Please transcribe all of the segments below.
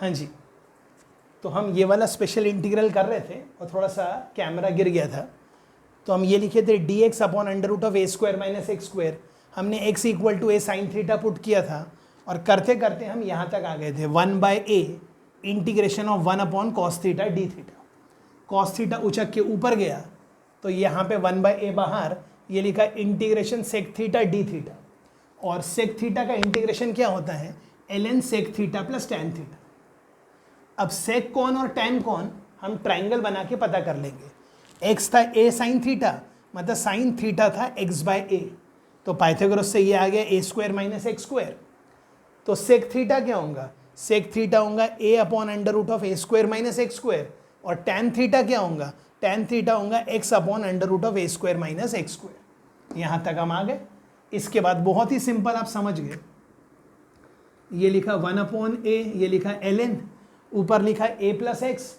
हाँ जी, तो हम ये वाला स्पेशल इंटीग्रल कर रहे थे और थोड़ा सा कैमरा गिर गया था, तो हम ये लिखे थे dx upon under root of a square minus x square. हमने x equal to a sine theta put किया था और करते करते हम यहाँ तक आ गए थे 1/a integration of 1 upon cos theta d theta. Cos theta उचक के ऊपर गया तो यहाँ पे 1/a बाहर, ये लिखा integration sec theta d theta, और सेक थीटा का इंटीग्रेशन क्या होता है, ln sec theta plus tan theta. अब सेक कौन और टैन कौन हम ट्राइंगल बना के पता कर लेंगे। x था a साइन थीटा, मतलब साइन थीटा था x/a, तो पाइथागोरस से ये आ गया a square minus x square. तो सेक थीटा क्या होगा, सेक थीटा होगा a upon under root of a square minus x square, और टैन थीटा क्या होगा, टैन थीटा होगा x upon under root of a square minus x square. यहाँ तक हम आ गए। इसके बाद बहुत ही सिंपल, आप समझ गए, ये लिखा 1 अपॉन a, ये लिखा ln, ऊपर लिखा a प्लस एक्स,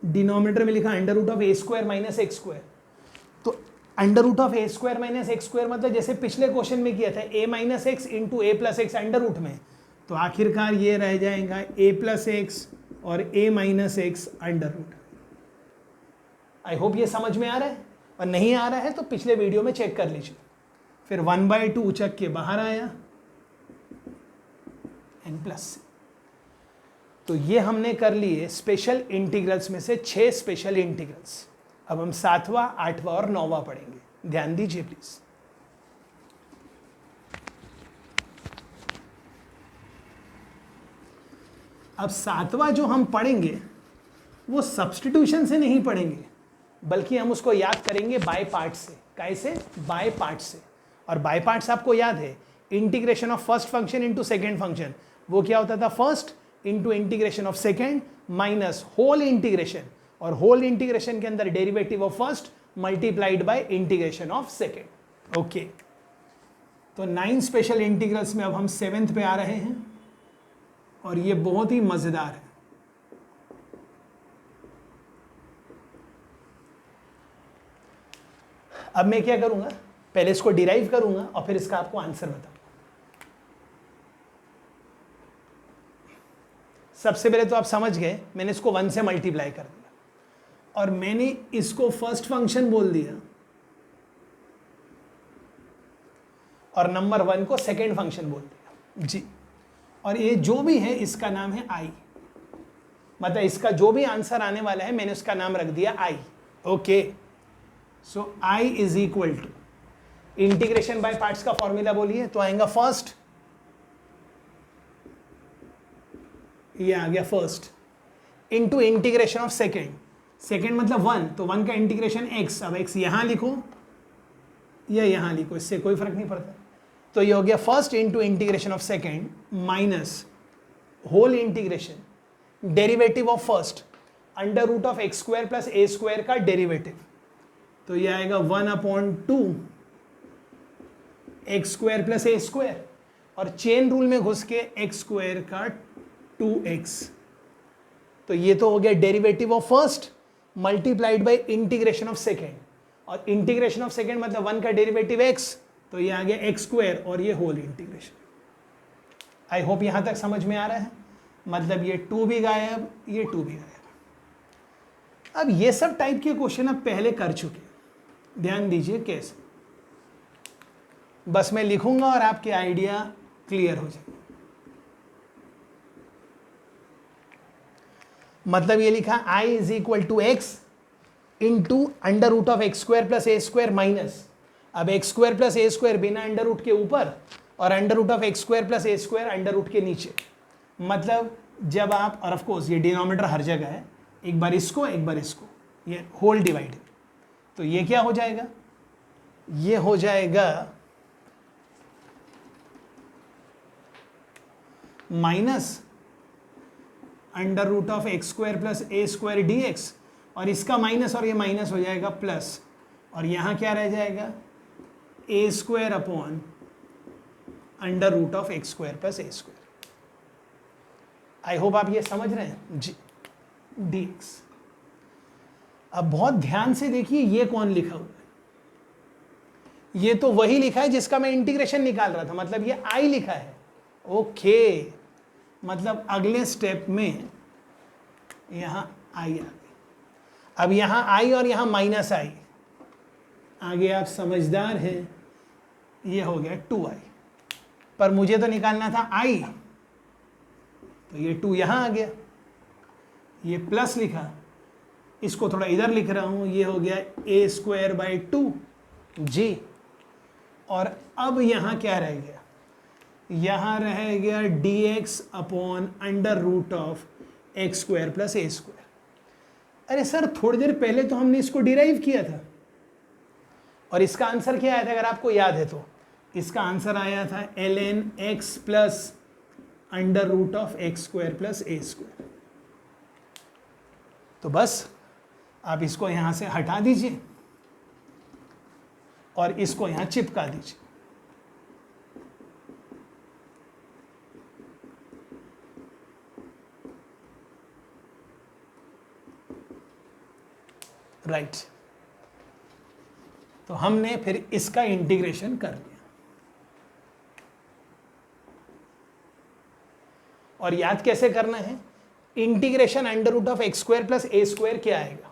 डिनोमिनेटर में लिखा under root of a square minus x square. तो under root of a square minus x square मतलब जैसे पिछले क्वेश्चन में किया था a minus x into a plus x under root में, तो आखिरकार ये रह जाएगा a प्लस एक्स और a minus x under root. I hope ये समझ में आ रहा है, और नहीं आ रहा है तो पिछले वीडियो में चेक कर लीजिए। फिर 1/2 उचक के बाहर आया n प्लस। तो ये हमने कर लिए स्पेशल इंटीग्रल्स में से 6 स्पेशल इंटीग्रल्स। अब हम 7वां, 8वां और 9वां पढ़ेंगे, ध्यान दीजिए प्लीज। अब 7वां जो हम पढ़ेंगे वो सब्स्टिट्यूशन से नहीं पढ़ेंगे, बल्कि हम उसको याद करेंगे बाय पार्ट से। कैसे? बाय पार्ट से। और बाय पार्ट्स आपको याद है, integration of first function into second function, वो क्या होता था, first into integration of second minus whole integration, और होल इंटीग्रेशन के अंदर derivative of first multiplied by integration of second. Okay, तो 9 स्पेशल इंटीग्रल्स में अब हम 7th पे आ रहे हैं, और ये बहुत ही मजेदार है। अब मैं क्या करूंगा, पहले इसको डिराइव करूंगा और फिर इसका आपको आंसर बताऊंगा। सबसे पहले तो आप समझ गए, मैंने इसको 1 से मल्टीप्लाई कर दिया और मैंने इसको फर्स्ट फंक्शन बोल दिया और नंबर 1 को सेकेंड फंक्शन बोल दिया जी। और ये जो भी है इसका नाम है आई, मतलब इसका जो भी आंसर आने वाला है मैंने उसका नाम रख दिया I. Okay, so I is equal to, integration by parts का फॉर्मूला बोलिए तो आएगा फर्स्ट, ये आ गया first, into integration of second, second मतलब 1, तो 1 का इंटीग्रेशन x, अब x यहां लिखो या यहां लिखो, इससे कोई फर्क नहीं पड़ता। तो ये हो गया first into integration of second minus whole integration derivative of first under root of x square plus a square का डेरिवेटिव, तो ये आएगा 1/2 x square plus a square, और चेन रूल में घुस के एक्स स्क्वायर का 2x, तो ये तो हो गया derivative of first multiplied by integration of second, और इंटीग्रेशन ऑफ सेकेंड मतलब 1 का डेरिवेटिव x, तो ये आ गया एक्स स्क्वायर और ये होल इंटीग्रेशन। आई होप यहां तक समझ में आ रहा है, मतलब ये 2 भी गायब, ये 2 भी गायब। अब ये सब टाइप के क्वेश्चन आप पहले कर चुके, ध्यान दीजिए कैसे, बस मैं लिखूंगा और आपके आइडिया क्लियर हो जाएंगे। मतलब ये लिखा i is equal to x into under root of x square plus a square minus, अब x square plus a square बिना अंडर रूट के ऊपर और under root of x square plus a square under root के नीचे। मतलब जब आप, और ऑफ कोर्स ये डिनोमिनेटर हर जगह है, एक बार इसको एक बार इसको, ये होल डिवाइड, तो ये क्या हो जाएगा, ये हो जाएगा minus under root of x square plus a square d x, और इसका माइनस और ये माइनस हो जाएगा प्लस, और यहाँ क्या रह जाएगा a square upon under root of x square plus a square. I hope आप ये समझ रहे हैं जी, डी एक्स। अब बहुत ध्यान से देखिए ये कौन लिखा हुआ है, ये तो वही लिखा है जिसका मैं इंटीग्रेशन निकाल रहा था, मतलब ये आई लिखा है। ओके, मतलब अगले स्टेप में यहाँ आई आ गई। अब यहाँ आई और यहाँ माइनस आई, आगे आप समझदार हैं, ये हो गया 2i। पर मुझे तो निकालना था i, तो ये 2 यहाँ आ गया, ये प्लस लिखा, इसको थोड़ा इधर लिख रहा हूँ, ये हो गया a²/2g। और अब यहाँ क्या रह गया, यहाँ रह गया dx/√(x² + a²। अरे सर थोड़ी देर पहले तो हमने इसको डिराइव किया था, और इसका आंसर क्या आया था अगर आपको याद है तो? इसका आंसर आया था ln x +√(x² + a²। तो बस आप इसको यहां से हटा दीजिए और इसको यहां चिपका दीजिए। राइट, तो हमने फिर इसका इंटीग्रेशन कर लिया। और याद कैसे करना है, इंटीग्रेशन √(x² + a² क्या आएगा,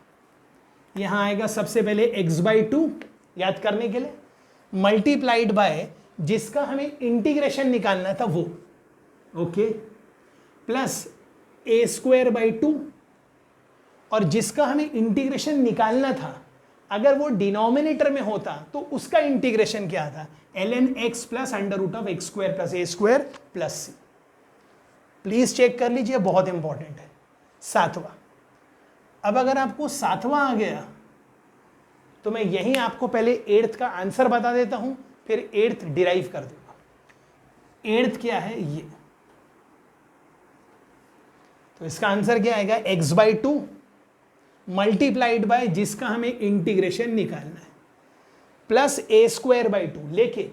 यहां आएगा सबसे पहले x/2 याद करने के लिए, मल्टीप्लाइड बाय जिसका हमें इंटीग्रेशन निकालना था वो, ओके, प्लस a²/2, और जिसका हमें इंटीग्रेशन निकालना था अगर वो डिनोमिनेटर में होता तो उसका इंटीग्रेशन क्या था, ln x +√(x² + a² + c। Please check कर लीजिए, बहुत इंपॉर्टेंट है। 7वां, अब अगर आपको 7वां आ गया तो मैं यहीं आपको पहले 8th का आंसर बता देता हूं, फिर 8th डिराइव कर दूंगा। 8th क्या है ये, तो इसका आंसर क्या आएगा, x/2 मल्टीप्लाइड बाय जिसका हमें इंटीग्रेशन निकालना है प्लस a²/2। लेकिन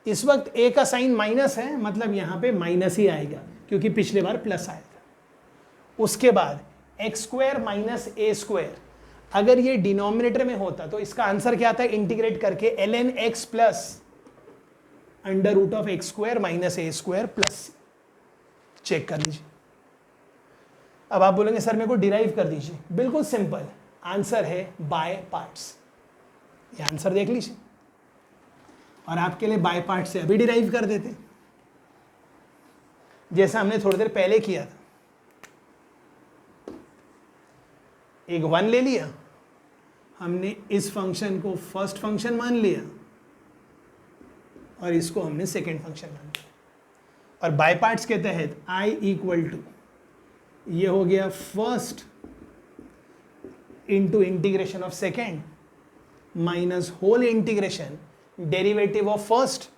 इस वक्त a का साइन माइनस है, मतलब यहां पे माइनस ही आएगा क्योंकि पिछले बार प्लस आया था। उसके बाद x² - a², अगर ये डिनोमिनेटर में होता तो इसका आंसर क्या था, इंटीग्रेट करके ln x +√(x² - a² + c। Check कर लीजिए। अब आप बोलेंगे सर मेरे को डिराइव कर दीजिए, बिल्कुल सिंपल, आंसर है बाय पार्ट्स। ये आंसर देख लीजिए, और आपके लिए बाय पार्ट से अभी डिराइव कर देते, जैसा हमने थोड़ी देर पहले किया था। एक 1 ले लिया हमने, इस फंक्शन को फर्स्ट फंक्शन मान लिया और इसको हमने सेकेंड फंक्शन मान लिया, और बाय पार्ट्स के तहत i = ये हो गया first into integration of second minus whole integration derivative of first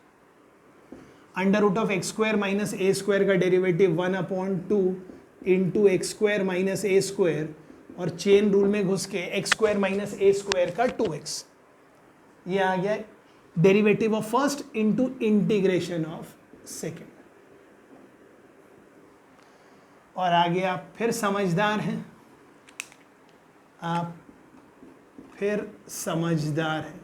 √(x² - a² का डेरिवेटिव 1/2 इंटू x² - a², और चेन रूल में घुस के x² - a² का 2x। ये आ गया derivative of first into integration of second. और आगे आप फिर समझदार हैं, आप फिर समझदार हैं।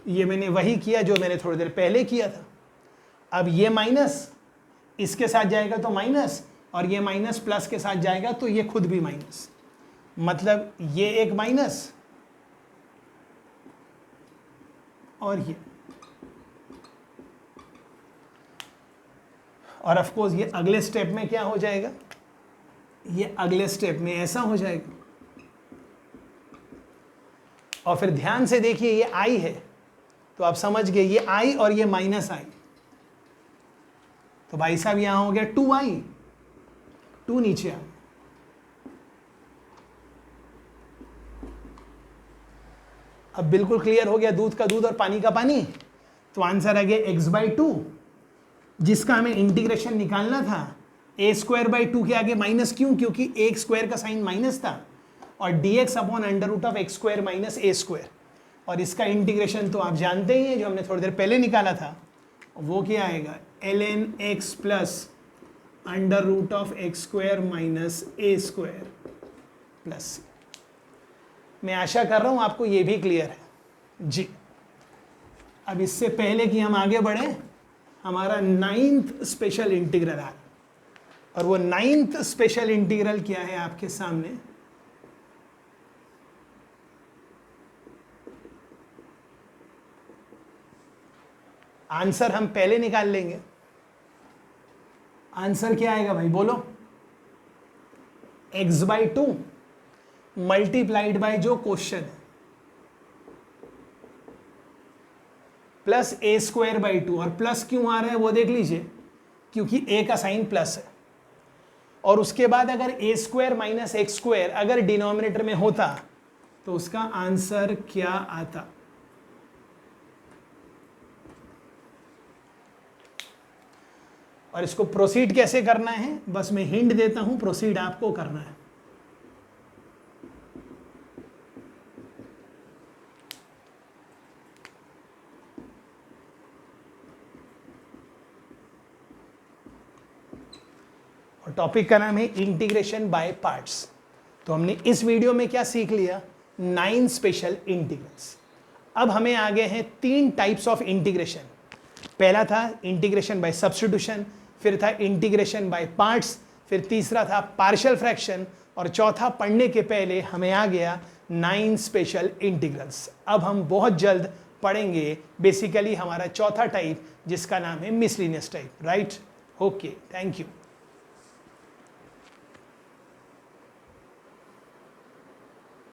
ये मैंने वही किया जो मैंने थोड़ी देर पहले किया था। अब ये माइनस इसके साथ जाएगा तो माइनस, और ये माइनस प्लस के साथ जाएगा तो ये खुद भी माइनस, मतलब ये एक माइनस और ये, और ऑफ कोर्स ये अगले स्टेप में क्या हो जाएगा, ये अगले स्टेप में ऐसा हो जाएगा। और फिर ध्यान से देखिए ये i है, तो आप समझ गए ये i और ये माइनस i, तो भाई साहब यहां हो गया 2i, 2 नीचे आ, अब बिल्कुल क्लियर हो गया, दूध का दूध और पानी का पानी। तो आंसर आ गया x/2, जिसका हमें इंटीग्रेशन निकालना था a²/2 के आगे माइनस, क्यों, क्योंकि एक स्क्वायर का साइन माइनस था, और dx/√(x² - a², और इसका इंटीग्रेशन तो आप जानते ही हैं जो हमने थोड़ी देर पहले निकाला था, वो क्या आएगा, ln x +√(x² - a² + c। मैं आशा कर रहा हूं आपको ये भी क्लियर है जी। अब इससे पहले कि हम आगे बढ़े, हमारा 9th स्पेशल इंटीग्रल आ, और वो 9th स्पेशल इंटीग्रल क्या है आपके सामने, आंसर हम पहले निकाल लेंगे। आंसर क्या आएगा भाई बोलो, x/2 मल्टीप्लाइड बाय जो क्वेश्चन है प्लस a²/2, और प्लस क्यों आ रहा है वो देख लीजिए, क्योंकि a का साइन प्लस है। और उसके बाद अगर a² - x² अगर डिनोमिनेटर में होता तो उसका आंसर क्या आता। और इसको प्रोसीड कैसे करना है, बस मैं हिंट देता हूं, प्रोसीड आपको करना है। और टॉपिक का नाम है इंटीग्रेशन बाय पार्ट्स। तो हमने इस वीडियो में क्या सीख लिया, 9 स्पेशल इंटीग्रल्स। अब हमें आगे हैं 3 टाइप्स ऑफ इंटीग्रेशन। पहला था इंटीग्रेशन बाय सब्स्टिट्यूशन, फिर था इंटीग्रेशन बाय पार्ट्स, फिर तीसरा था पार्शियल फ्रैक्शन, और चौथा पढ़ने के पहले हमें आ गया 9 स्पेशल इंटीग्रल्स। अब हम बहुत जल्द पढ़ेंगे बेसिकली हमारा चौथा टाइप जिसका नाम है miscellaneous type, right. Okay, thank you.